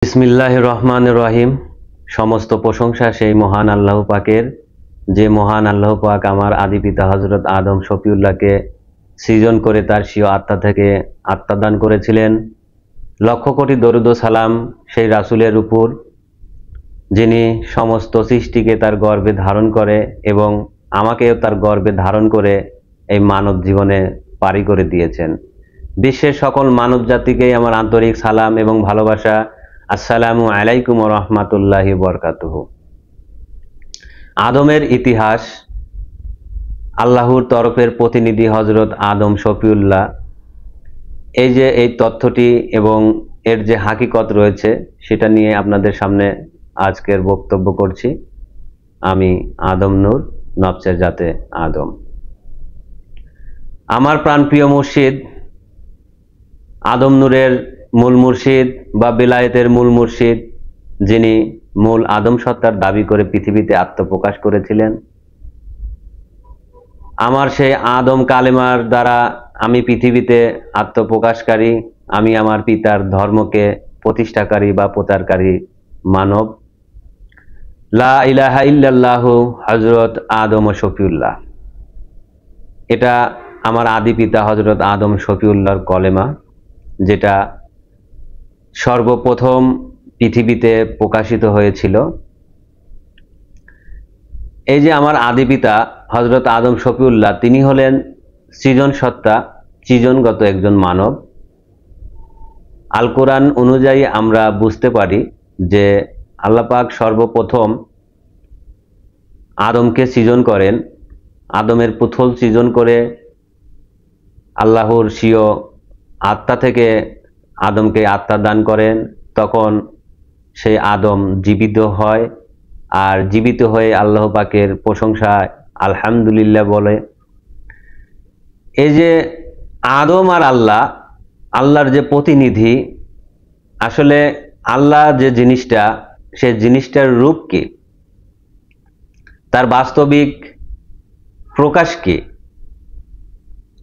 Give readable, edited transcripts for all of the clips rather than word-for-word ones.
বিসমিল্লাহির রহমানির রহিম। সমস্ত প্রশংসা সেই মহান আল্লাহ পাকের, যে মহান আল্লাহ পাক আমার আদি পিতা হযরত আদম শফিউল্লাহকে সৃজন করে তার স্বীয় আত্মা থেকে আত্মা দান করেছিলেন। লক্ষ কোটি দরুদ ও সালাম সেই রাসূলের উপর, যিনি সমস্ত সৃষ্টিকে তার গর্ভে ধারণ করে এবং আমাকেও তার গর্ভে ধারণ করে এই মানব জীবনে পাড়ি করে দিয়েছেন। বিশ্বের সকল মানব জাতিকেই আমার আন্তরিক সালাম এবং ভালোবাসা। আসসালামু আলাইকুম ওয়া রাহমাতুল্লাহি ওয়া বারাকাতুহু। আদমের ইতিহাস, আল্লাহর তরফের প্রতিনিধি হযরত আদম শফিউল্লাহ, এই তথ্যটি এবং এর যে হাকিকত রয়েছে সেটা নিয়ে আপনাদের সামনে আজকের বক্তব্য করছি। আমি আদম নূর, নফসের জাতে আদম। আমার প্রাণপ্রিয় মুর্শিদ, আদম নূরের মূল মুর্শিদ বা বেলায়েতের মূল মুর্শিদ, যিনি মূল আদম সত্তার দাবি করে পৃথিবীতে আত্মপ্রকাশ করেছিলেন। আমার সেই আদম কালেমার দ্বারা আমি পৃথিবীতে আত্মপ্রকাশকারী, আমি আমার পিতার ধর্মকে প্রতিষ্ঠাকারী বা প্রচারকারী মানব। লা ইলাহা ইল্লাল্লাহু হযরত আদম শফিউল্লাহ, এটা আমার আদি পিতা হযরত আদম শফিউল্লাহর কলেমা, যেটা সর্বপ্রথম পৃথিবীতে প্রকাশিত হয়েছিল। এই যে আমার আদি পিতা হযরত আদম শফিউল্লাহ, তিনি হলেন সৃজন সত্তা, সৃজনগত একজন মানব। আল কোরআন অনুযায়ী আমরা বুঝতে পারি যে আল্লাহ পাক সর্বপ্রথম আদমকে সৃজন করেন। আদমের পুতুল সৃজন করে আল্লাহর স্বীয় আত্মা থেকে আদমকে আত্মা দান করেন। তখন সেই আদম জীবিত হয়, আর জীবিত হয়ে আল্লাহ পাকের প্রশংসা আলহামদুলিল্লাহ বলে। এই যে আদম আর আল্লাহ, আল্লাহর যে প্রতিনিধি, আসলে আল্লাহ যে জিনিসটা, সে জিনিসটার রূপ কি, তার বাস্তবিক প্রকাশ কি?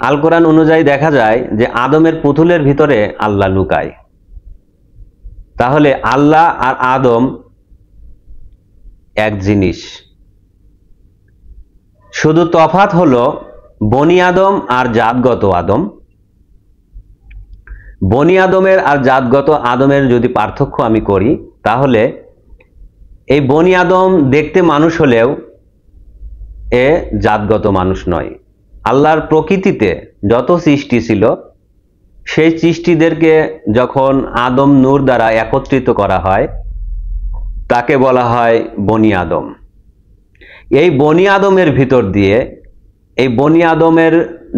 আল কোরআন অনুযায়ী দেখা যায় যে আদমের পুতুলের ভিতরে আল্লাহ লুকায়। তাহলে আল্লাহ আর আদম এক জিনিস, শুধু তফাৎ হলো বনি আদম আর জাতগত আদম। বনি আদমের আর জাতগত আদমের যদি পার্থক্য আমি করি, তাহলে এই বনি আদম দেখতে মানুষ হলেও এ জাতগত মানুষ নয়। আল্লাহর প্রকৃতিতে যত সৃষ্টি ছিল, সেই সৃষ্টিদেরকে যখন আদম নূর দ্বারা একত্রিত করা হয়, তাকে বলা হয় বনি আদম। এই বনি আদমের ভিতর দিয়ে, এই বনি আদমের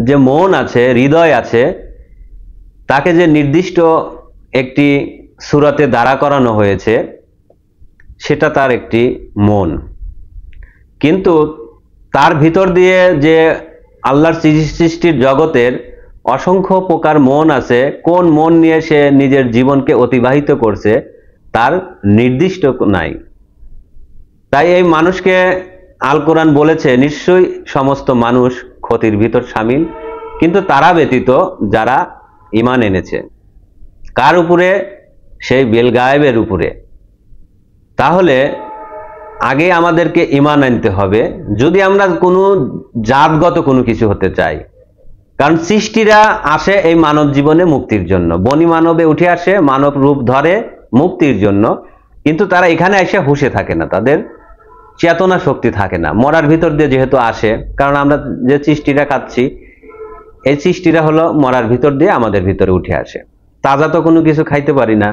যে মন আছে, হৃদয় আছে, তাকে যে নির্দিষ্ট একটি সূরাতে দাঁড়া করানো হয়েছে, সেটা তার একটি মন। কিন্তু তার ভিতর দিয়ে যে আল্লাহর সৃষ্টির জগতের অসংখ্য প্রকার মন আছে, কোন মন নিয়ে সে নিজের জীবনকে অতিবাহিত করছে তার নির্দিষ্ট নাই। তাই এই মানুষকে আল কোরআন বলেছে নিশ্চয়ই সমস্ত মানুষ ক্ষতির ভিতর শামিল, কিন্তু তারা ব্যতীত যারা ঈমান এনেছে। কার উপরে? সেই বেলগায়েবের উপরে। তাহলে আগে আমাদেরকে ঈমান আনতে হবে যদি আমরা কোনো জাতগত কোনো কিছু হতে চাই। কারণ সৃষ্টিরা আসে এই মানব জীবনে মুক্তির জন্য, বনি মানবে উঠে আসে, মানব রূপ ধরে মুক্তির জন্য, কিন্তু তারা এখানে এসে হুঁশে থাকে না, তাদের চেতনা শক্তি থাকে না। মরার ভিতর দিয়ে যেহেতু আসে, কারণ আমরা যে সৃষ্টিরা খাচ্ছি, এই সৃষ্টিরা হলো মরার ভিতর দিয়ে আমাদের ভিতরে উঠে আসে। তাজা তো কোনো কিছু খাইতে পারি না,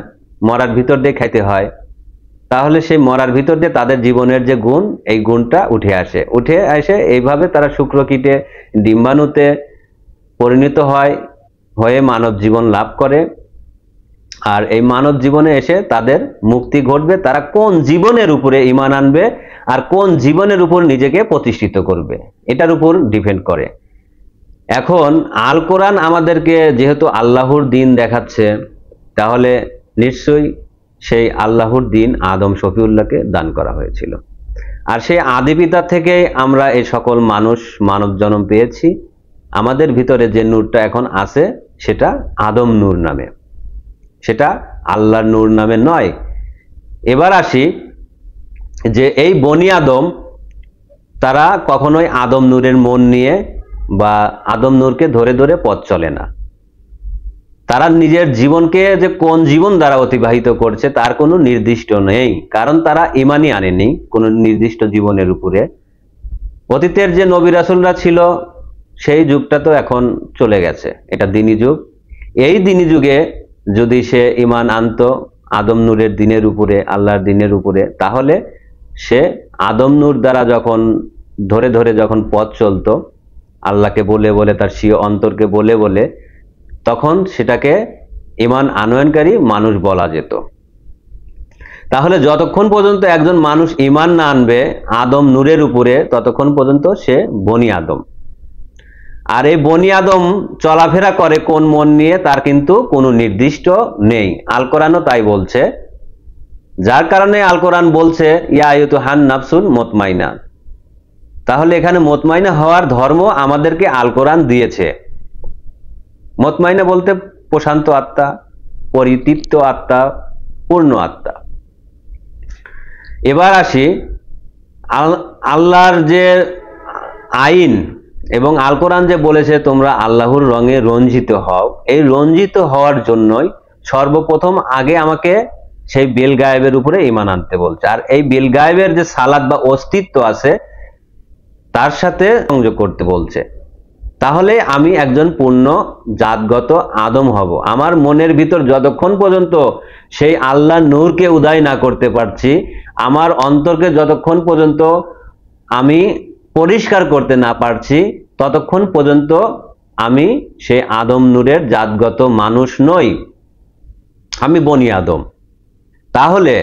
মরার ভিতর দিয়ে খাইতে হয়। তাহলে সেই মরার ভিতর দিয়ে তাদের জীবনের যে গুণ, এই গুণটা উঠে আসে। এইভাবে তারা শুক্রকীটে, ডিম্বাণুতে পরিণত হয়, হয়ে মানব জীবন লাভ করে। আর এই মানব জীবনে এসে তাদের মুক্তি ঘটবে। তারা কোন জীবনের উপরে ঈমান আনবে আর কোন জীবনের উপর নিজেকে প্রতিষ্ঠিত করবে, এটার উপর ডিপেন্ড করে। এখন আল কোরআন আমাদেরকে যেহেতু আল্লাহর দিন দেখাচ্ছে, তাহলে নিশ্চয়ই সেই আল্লাহর দিন আদম শফিউল্লাহকে দান করা হয়েছিল। আর সেই আদি পিতা থেকে আমরা এই সকল মানুষ মানব জন্ম পেয়েছি। আমাদের ভিতরে যে নূরটা এখন আছে, সেটা আদম নূর নামে, সেটা আল্লাহর নূর নামে নয়। এবার আসি যে এই বনি আদম তারা কখনোই আদম নূরের মন নিয়ে বা আদম নূরকে ধরে ধরে পথ চলে না। তারা নিজের জীবনকে যে কোন জীবন দ্বারা অতিবাহিত করছে তার কোনো নির্দিষ্ট নেই, কারণ তারা ইমানই আনেনি কোনো নির্দিষ্ট জীবনের উপরে। অতীতের যে নবী রাসূলরা ছিল সেই যুগটা তো এখন চলে গেছে, এটা দিনী যুগ। এই দিনী যুগে যদি সে ইমান আনতো আদম নূরের দিনের উপরে, আল্লাহর দিনের উপরে, তাহলে সে আদম নূর দ্বারা যখন ধরে ধরে যখন পথ চলতো আল্লাহকে বলে বলে, তার স্বীয় অন্তরকে বলে বলে, তখন সেটাকে ইমান আনয়নকারী মানুষ বলা যেত। তাহলে যতক্ষণ পর্যন্ত একজন মানুষ ইমান না আনবে আদম নূরের উপরে ততক্ষণ পর্যন্ত সে বনি আদম। আর এই বনি আদম চলাফেরা করে কোন মন নিয়ে তার কিন্তু কোনো নির্দিষ্ট নেই। আল কোরআনও তাই বলছে, যার কারণে আল কোরআন বলছে ইয়া আইয়ুহান নাফসুল মুতমাইনা। তাহলে এখানে মুতমাইনা হওয়ার ধর্ম আমাদেরকে আল কোরআন দিয়েছে। মুতমাইনা বলতে প্রশান্ত আত্মা, পরিতৃপ্ত আত্মা, পূর্ণ আত্মা। এবার আসি আল্লাহর যে আইন এবং আল কোরআন যে বলেছে তোমরা আল্লাহর রঙে রঞ্জিত হও, এই রঞ্জিত হওয়ার জন্যই সর্বপ্রথম আগে আমাকে সেই বেল গায়েবের উপরে ঈমান আনতে বলছে। আর এই বেল গায়েবের যে সালাত বা অস্তিত্ব আছে তার সাথে সংযোগ করতে বলছে। তাহলে আমি একজন পূর্ণ জাতগত আদম হব। আমার মনের ভিতর যতক্ষণ পর্যন্ত সেই আল্লাহর নূরকে উদয় না করতে পারছি, আমার অন্তরকে যতক্ষণ পর্যন্ত আমি পরিষ্কার করতে না পারছি, ততক্ষণ পর্যন্ত আমি সেই আদম নূরের জাতগত মানুষ নই, আমি বনি আদম। তাহলে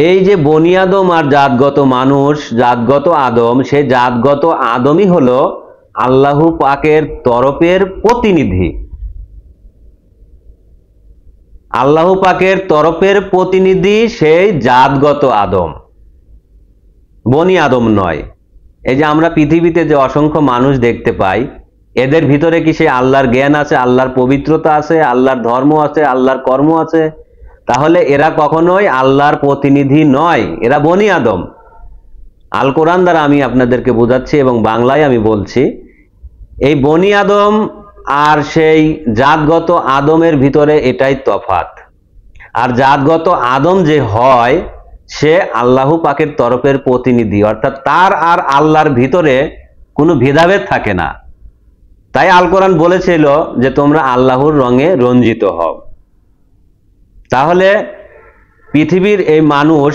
এই যে বনি আদম আর জাতগত মানুষ, জাতগত আদম, সেই জাতগত আদমই হলো আল্লাহ পাকের তরফের প্রতিনিধি। আল্লাহ পাকের তরফের প্রতিনিধি সেই জাতগত আদম, বনি আদম নয়। এই যে আমরা পৃথিবীতে যে অসংখ্য মানুষ দেখতে পাই, এদের ভিতরে কি সেই আল্লাহর জ্ঞান আছে, আল্লাহর পবিত্রতা আছে, আল্লাহর ধর্ম আছে, আল্লাহর কর্ম আছে? তাহলে এরা কখনোই আল্লাহর প্রতিনিধি নয়, এরা বনি আদম। আল কোরআন দ্বারা আমি আপনাদেরকে বোঝাচ্ছি এবং বাংলায় আমি বলছি, এই বনি আদম আর সেই জাতগত আদমের ভিতরে এটাই তফাৎ। আর জাতগত আদম যে হয় সে আল্লাহ পাকের তরফের প্রতিনিধি, অর্থাৎ তার আর আল্লাহর ভিতরে কোনো ভেদাভেদ থাকে না। তাই আল কোরআন বলেছিল যে তোমরা আল্লাহর রঙে রঞ্জিত হও। তাহলে পৃথিবীর এই মানুষ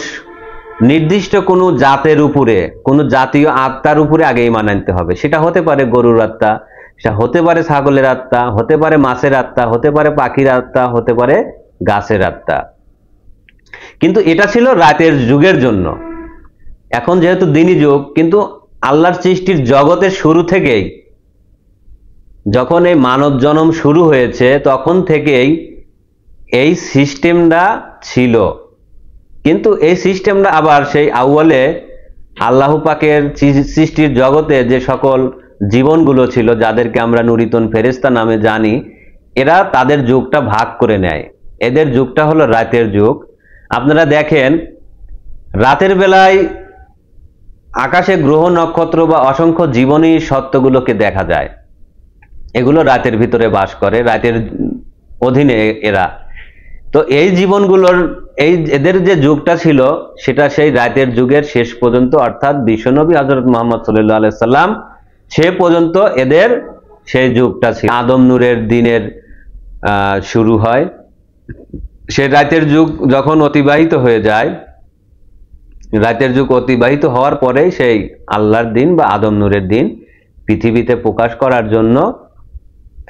নির্দিষ্ট কোনো জাতের উপরে, কোনো জাতীয় আত্মার উপরে আগে ঈমান আনতে হবে। সেটা হতে পারে গরুর আত্মা, সেটা হতে পারে ছাগলের আত্মা, হতে পারে মাছের আত্মা, হতে পারে পাখির আত্মা, হতে পারে গাছের আত্মা। কিন্তু এটা ছিল রাতের যুগের জন্য। এখন যেহেতু দিনী যুগ, কিন্তু আল্লাহর সৃষ্টির জগতের শুরু থেকেই, যখন এই মানব জন্ম শুরু হয়েছে তখন থেকেই এই সিস্টেমটা ছিল। কিন্তু এই সিস্টেমটা আবার সেই আউয়ালে আল্লাহ পাকের সৃষ্টির জগতে যে সকল জীবনগুলো ছিল, যাদেরকে আমরা নুরিতন ফেরেশতা নামে জানি, এরা তাদের যুগটা ভাগ করে নেয়। এদের যুগটা হলো রাতের যুগ। আপনারা দেখেন রাতের বেলায় আকাশে গ্রহ নক্ষত্র বা অসংখ্য জীবনী সত্যগুলোকে দেখা যায়। এগুলো রাতের ভিতরে বাস করে, রাতের অধীনে এরা। তো এই জীবনগুলোর এদের যে যুগটা ছিল সেটা সেই রাতের যুগের শেষ পর্যন্ত, অর্থাৎ বিশ্বনবী হযরত মুহাম্মদ সাল্লাল্লাহু আলাইহি সাল্লাম সে পর্যন্ত এদের সেই যুগটা ছিল। আদম নূরের দিনের শুরু হয়, সে রাতের যুগ যখন অতিবাহিত হয়ে যায়, রাতের যুগ অতিবাহিত হওয়ার পরেই সেই আল্লাহর দিন বা আদম নূরের দিন পৃথিবীতে প্রকাশ করার জন্য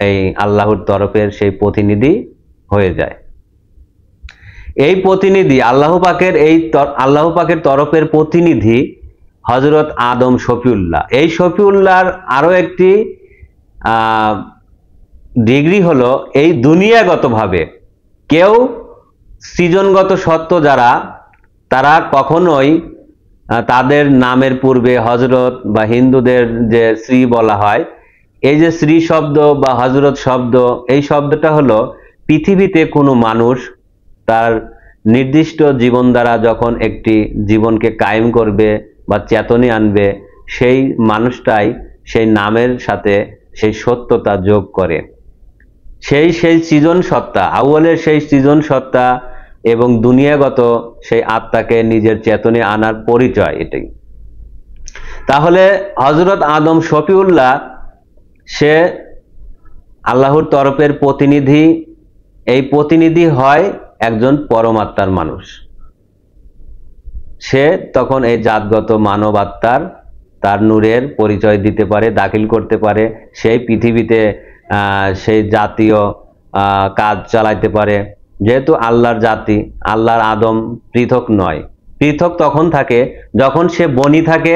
এই আল্লাহর তরফের সেই প্রতিনিধি হয়ে যায়। এই প্রতিনিধি আল্লাহ পাকের তরফের প্রতিনিধি হযরত আদম শফিউল্লাহ। এই শফিউল্লাহর আরো একটি ডিগ্রি হলো এই দুনিয়াগতভাবে কেউ সৃজনগত সত্য যারা, তারা কখনোই তাদের নামের পূর্বে হযরত বা হিন্দুদের যে শ্রী বলা হয়, এই যে শ্রী শব্দ বা হযরত শব্দ, এই শব্দটা হলো পৃথিবীতে কোনো মানুষ তার নির্দিষ্ট জীবন দ্বারা যখন একটি জীবনকে কায়েম করবে বা চেতনে আনবে, সেই মানুষটাই সেই নামের সাথে সেই সত্যতা যোগ করে। সেই সৃজন সত্তা, আউয়ালের সেই সৃজন সত্তা এবং দুনিয়াগত সেই আত্মাকে নিজের চেতনে আনার পরিচয় এটাই। তাহলে হযরত আদম শফিউল্লাহ সে আল্লাহর তরফের প্রতিনিধি। এই প্রতিনিধি হয় একজন পরমাত্মার মানুষ। সে তখন এই জাতগত মানব আত্মার তার নূরের পরিচয় দিতে পারে, দাখিল করতে পারে, সেই পৃথিবীতে সেই জাতীয় কাজ চালাইতে পারে। যেহেতু আল্লাহর জাতি, আল্লাহর আদম পৃথক নয়। পৃথক তখন থাকে যখন সে বনি থাকে,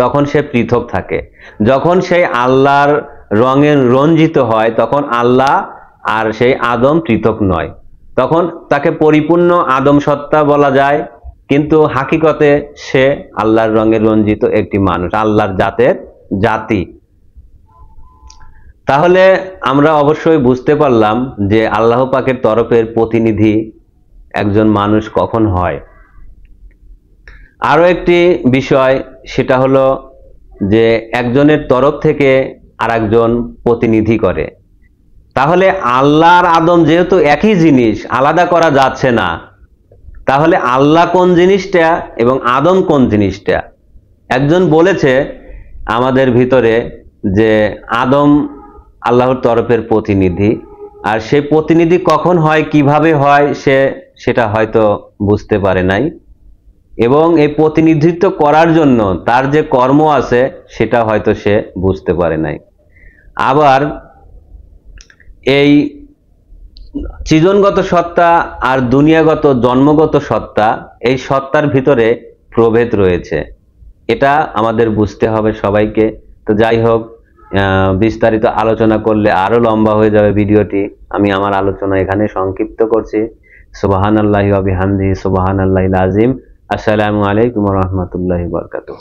তখন সে পৃথক থাকে। যখন সেই আল্লাহর রঙে রঞ্জিত হয় তখন আল্লাহ আর সেই আদম পৃথক নয়, তখন তাকে পরিপূর্ণ আদম সত্তা বলা যায়। কিন্তু হাকিকতে সে আল্লাহর রঙে রঞ্জিত একটি মানুষ, আল্লাহর জাতের জাতি। তাহলে আমরা অবশ্যই বুঝতে পারলাম যে আল্লাহ পাকের তরফের প্রতিনিধি একজন মানুষ কখন হয়। আরো একটি বিষয়, সেটা হলো যে একজনের তরফ থেকে আরেকজন প্রতিনিধি করে। তাহলে আল্লাহর আদম যেহেতু একই জিনিস, আলাদা করা যাচ্ছে না, তাহলে আল্লাহ কোন জিনিসটা এবং আদম কোন জিনিসটা? একজন বলেছে আমাদের ভিতরে যে আদম আল্লাহর তরফের প্রতিনিধি, আর সেই প্রতিনিধি কখন হয়, কিভাবে হয়, সেটা হয়তো বুঝতে পারে নাই, এবং এই প্রতিনিধিত্ব করার জন্য তার যে কর্ম আছে সেটা হয়তো সে বুঝতে পারে নাই। আবার এই সৃজনগত সত্তা আর দুনিয়াগত জন্মগত সত্তা, এই সত্তার ভিতরে প্রভেদ রয়েছে, এটা আমাদের বুঝতে হবে সবাইকে। তো যাই হোক, বিস্তারিত আলোচনা করলে আরো লম্বা হয়ে যাবে ভিডিওটি। আমি আমার আলোচনা এখানে সংক্ষিপ্ত করছি। সুবহানাল্লাহি ওয়া বিহামদিহি, সুবহানাল্লাহিল আযীম। আসসালামু আলাইকুম ওয়া রাহমাতুল্লাহি ওয়া বারাকাতুহু।